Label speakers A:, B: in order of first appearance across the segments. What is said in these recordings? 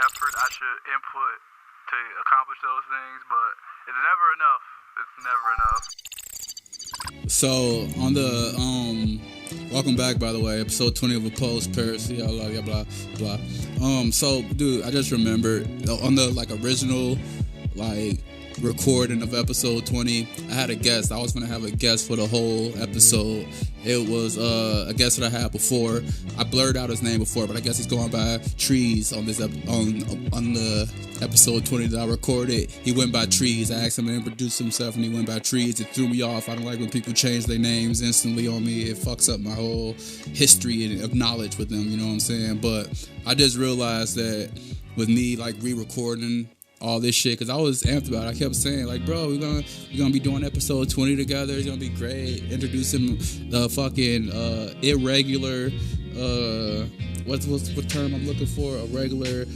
A: effort I should input to accomplish those things, but it's never enough. It's never enough.
B: So on the welcome back, by the way, episode 20 of Apost, Paris, blah blah blah. So dude, I just remembered on the original recording of episode 20, I had a guest. I was gonna have a guest for the whole episode. It was a guest that I had before. I blurred out his name before, but I guess he's going by Trees on this on the episode 20 that I recorded. He went by Trees. I asked him to introduce himself, and he went by Trees. It threw me off. I don't like when people change their names instantly on me. It fucks up my whole history of knowledge with them. You know what I'm saying? But I just realized that with me re-recording all this shit, because I was amped about it. I kept saying bro, we're gonna be doing episode 20 together. It's gonna be great. Introducing the fucking irregular what term I'm looking for, a regular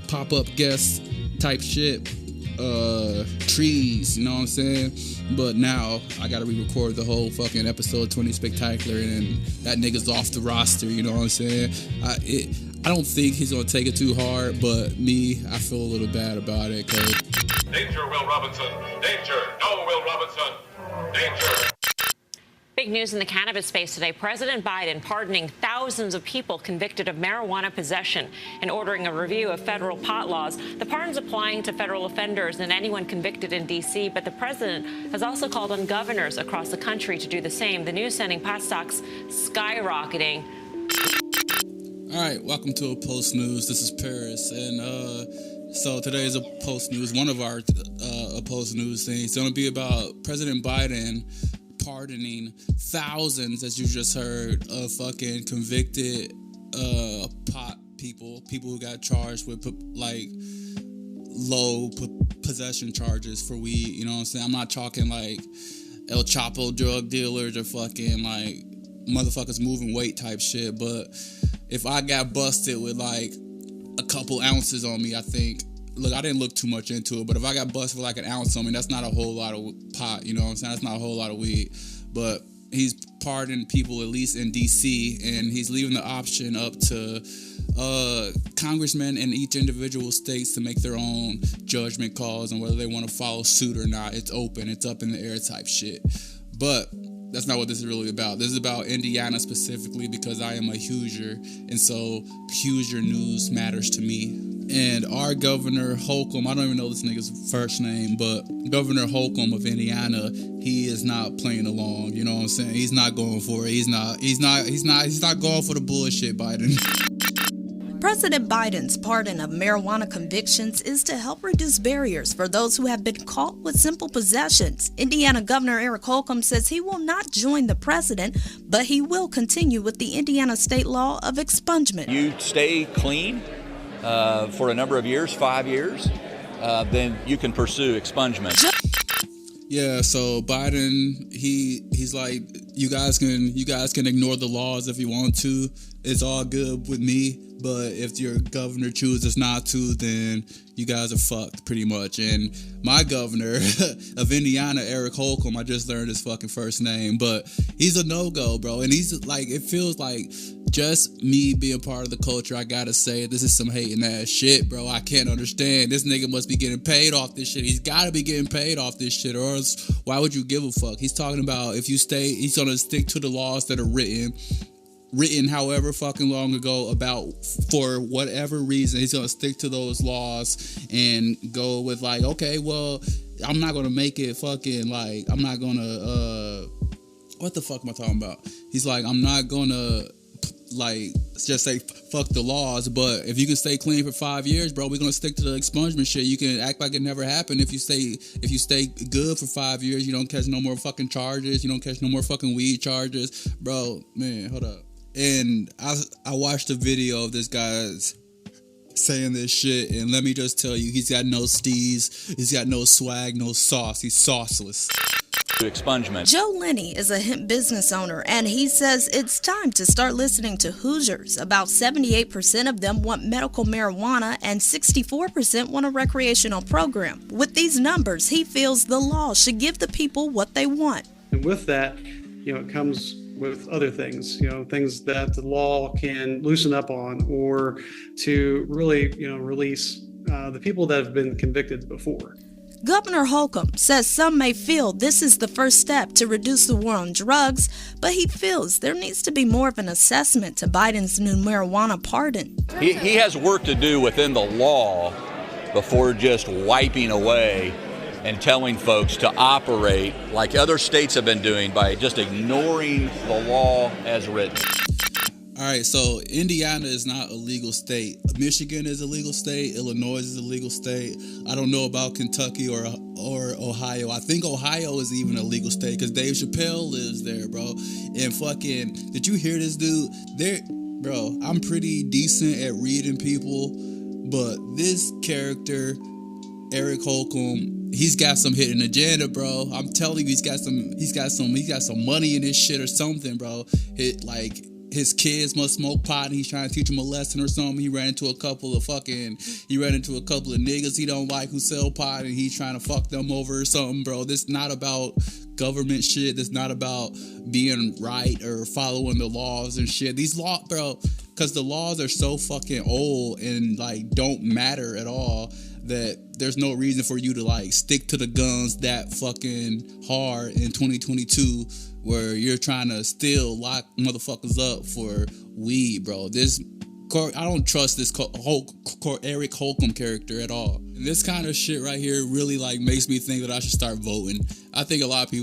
B: pop-up guest type shit, Trees, you know what I'm saying? But now I gotta re-record the whole fucking episode 20 spectacular, and that nigga's off the roster, you know what I'm saying? I don't think he's gonna take it too hard, but me, I feel a little bad about it. Cause
C: Danger, Will Robinson. Danger. No, Will Robinson. Danger.
D: Big news in the cannabis space today. President Biden pardoning thousands of people convicted of marijuana possession and ordering a review of federal pot laws. The pardon's applying to federal offenders and anyone convicted in D.C., but the president has also called on governors across the country to do the same. The news sending pot stocks skyrocketing.
B: All right, welcome to Apost News. This is Paris, and so today's Apost News, one of our Apost News things. It's going to be about President Biden pardoning thousands, as you just heard, of fucking convicted pot people who got charged with low possession charges for weed. You know what I'm saying? I'm not talking El Chapo drug dealers or fucking motherfuckers moving weight type shit, but if I got busted with a couple ounces on me, I think, look, I didn't look too much into it, but if I got busted with an ounce on me, that's not a whole lot of pot, you know what I'm saying? That's not a whole lot of weed. But he's pardoning people, at least in D.C., and he's leaving the option up to congressmen in each individual states to make their own judgment calls on whether they want to follow suit or not. It's open, it's up in the air type shit. But that's not what this is really about. This is about Indiana specifically, because I am a Hoosier, and so Hoosier news matters to me. And our governor, Holcomb, I don't even know this nigga's first name, but Governor Holcomb of Indiana, he is not playing along. You know what I'm saying? He's not going for it. He's not going for the bullshit, Biden.
E: President Biden's pardon of marijuana convictions is to help reduce barriers for those who have been caught with simple possessions. Indiana Governor Eric Holcomb says he will not join the president, but he will continue with the Indiana state law of expungement.
F: You stay clean for a number of years, 5 years, then you can pursue expungement.
B: Yeah, so Biden, he's like, you guys can ignore the laws if you want to. It's all good with me. But if your governor chooses not to, then you guys are fucked, pretty much. And my governor of Indiana, Eric Holcomb, I just learned his fucking first name, but he's a no-go, bro. And he's it feels like just me being part of the culture, I gotta say, this is some hating ass shit, bro. I can't understand. This nigga must be getting paid off this shit. He's gotta be getting paid off this shit, or else why would you give a fuck? He's talking about if you stay, he's gonna stick to the laws that are written however fucking long ago about, for whatever reason, he's gonna stick to those laws and go with okay, well, I'm not gonna make it fucking I'm not gonna what the fuck am I talking about? He's like, I'm not gonna just say fuck the laws, but if you can stay clean for 5 years, bro, we're gonna stick to the expungement shit. You can act like it never happened. If you stay good for 5 years, you don't catch no more fucking charges, you don't catch no more fucking weed charges, bro. Man, hold up. And I watched a video of this guy saying this shit, and let me just tell you, he's got no steez, he's got no swag, no sauce, he's sauceless.
F: Expungement.
E: Joe Lenny is a hemp business owner, and he says it's time to start listening to Hoosiers. About 78% of them want medical marijuana, and 64% want a recreational program. With these numbers, he feels the law should give the people what they want.
G: And with that, it comes with other things, things that the law can loosen up on, or to really, release the people that have been convicted before.
E: Governor Holcomb says some may feel this is the first step to reduce the war on drugs, but he feels there needs to be more of an assessment to Biden's new marijuana pardon.
F: He has work to do within the law before just wiping away and telling folks to operate like other states have been doing by just ignoring the law as written.
B: All right, so Indiana is not a legal state. Michigan is a legal state. Illinois is a legal state. I don't know about Kentucky or Ohio. I think Ohio is even a legal state because Dave Chappelle lives there, bro. And fucking, did you hear this dude? Bro, I'm pretty decent at reading people, but this character, Eric Holcomb, he's got some hidden agenda, bro. I'm telling you, he's got some money in his shit or something, bro. His kids must smoke pot and he's trying to teach them a lesson or something. He ran into a couple of niggas he don't like who sell pot and he's trying to fuck them over or something, bro. This is not about government shit. This is not about being right or following the laws and shit. These laws, bro, because the laws are so fucking old and don't matter at all that there's no reason for you to stick to the guns that fucking hard in 2022 where you're trying to still lock motherfuckers up for weed, bro. I don't trust this Eric Holcomb character at all. And this kind of shit right here really makes me think that I should start voting. I think a lot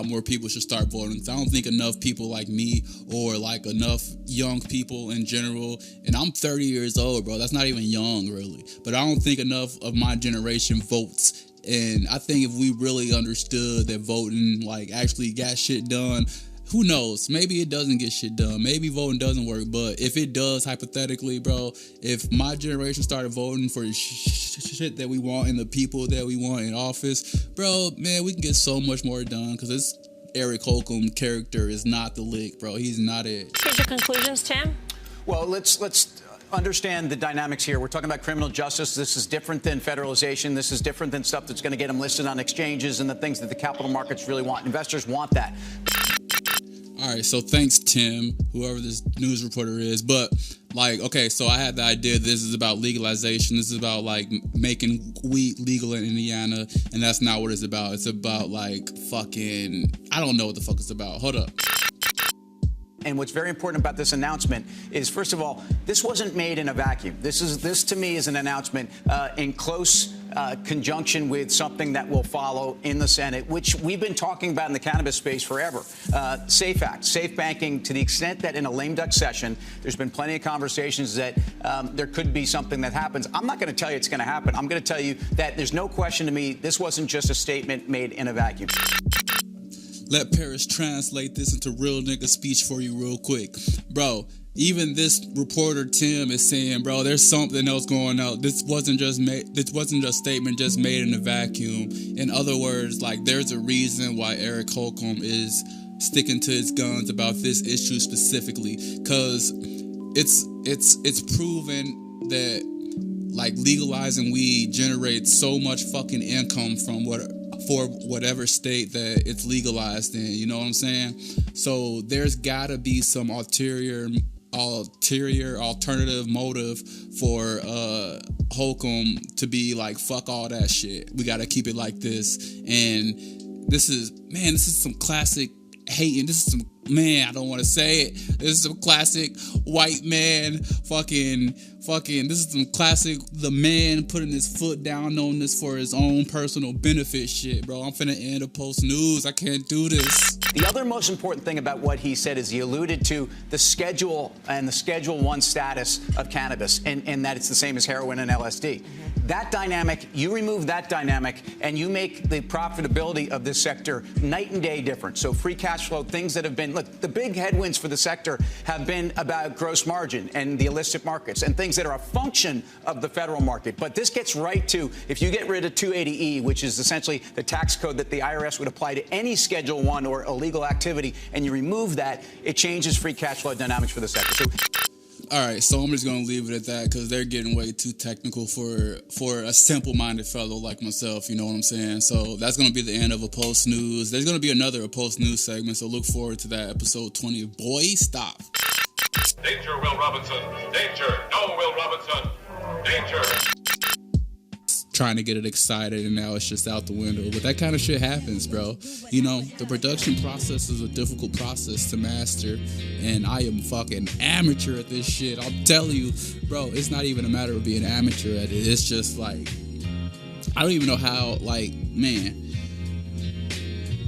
B: more people should start voting. Because I don't think enough people like me or enough young people in general. And I'm 30 years old, bro. That's not even young, really. But I don't think enough of my generation votes. And I think if we really understood that voting actually got shit done, who knows? Maybe it doesn't get shit done. Maybe voting doesn't work. But if it does, hypothetically, bro, if my generation started voting for shit that we want and the people that we want in office, bro, man, we can get so much more done because this Eric Holcomb character is not the lick, bro. He's not it.
D: Here's your conclusions, Tim.
H: Well, let's understand the dynamics here. We're talking about criminal justice. This is different than federalization. This is different than stuff that's going to get them listed on exchanges and the things that the capital markets really want. Investors want that.
B: All right, so thanks, Tim, whoever this news reporter is. But, okay, so I had the idea this is about legalization. This is about, making weed legal in Indiana, and that's not what it's about. It's about, fucking, I don't know what the fuck it's about. Hold up.
H: And what's very important about this announcement is, first of all, this wasn't made in a vacuum. This to me is an announcement in close conjunction with something that will follow in the Senate, which we've been talking about in the cannabis space forever. SAFE Act, safe banking, to the extent that in a lame duck session, there's been plenty of conversations that there could be something that happens. I'm not going to tell you it's going to happen. I'm going to tell you that there's no question to me this wasn't just a statement made in a vacuum.
B: Let Paris translate this into real nigga speech for you real quick. Bro, even this reporter Tim is saying, bro, there's something else going on. This wasn't just a statement just made in a vacuum. In other words, there's a reason why Eric Holcomb is sticking to his guns about this issue specifically. Cause it's proven that legalizing weed generates so much fucking income for whatever state that it's legalized in, you know what I'm saying? So there's gotta be some ulterior alternative motive for Holcomb to be fuck all that shit. We gotta keep it like this. And this is some classic hating. This is some, I don't want to say it. This is some classic white man fucking, this is some classic, the man putting his foot down on this for his own personal benefit shit, bro. I'm finna end Apost News. I can't do this.
H: The other most important thing about what he said is he alluded to the schedule and the Schedule 1 status of cannabis and that it's the same as heroin and LSD. That dynamic, you remove that dynamic and you make the profitability of this sector night and day different. So free cash flow, things that have been, look, the big headwinds for the sector have been about gross margin and the illicit markets and things that are a function of the federal market. But this gets right to, if you get rid of 280E, which is essentially the tax code that the IRS would apply to any Schedule 1 or illegal activity, and you remove that, it changes free cash flow dynamics for the sector. So,
B: All right, so I'm just gonna leave it at that because they're getting way too technical for a simple-minded fellow like myself. You know what I'm saying? So that's gonna be the end of Apost News. There's gonna be another Apost News segment, so look forward to that episode 20. Boy, stop.
C: Danger, Will Robinson. Danger. No, Will Robinson. Danger.
B: Trying to get it excited and now it's just out the window. But that kind of shit happens, bro. You know, the production process is a difficult process to master, and I am fucking amateur at this shit. I'll tell you, bro, it's not even a matter of being amateur at it. It's just like, I don't even know how, like, man,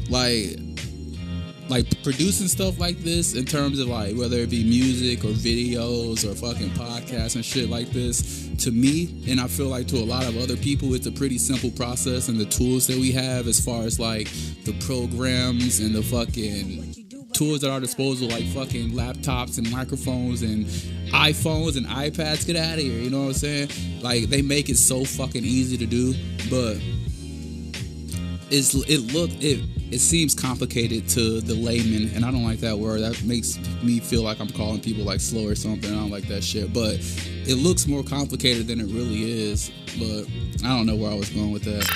B: like producing stuff like this in terms of like whether it be music or videos or fucking podcasts and shit like this, to me, and I feel like to a lot of other people, it's a pretty simple process, and the tools that we have as far as like the programs and the fucking tools at our disposal, like fucking laptops and microphones and iPhones and iPads, get out of here, you know what I'm saying? Like, they make it so fucking easy to do, but it seems complicated to the layman, and I don't like that word. That makes me feel like I'm calling people like slow or something. I don't like that shit, but it looks more complicated than it really is. But I don't know where I was going with that.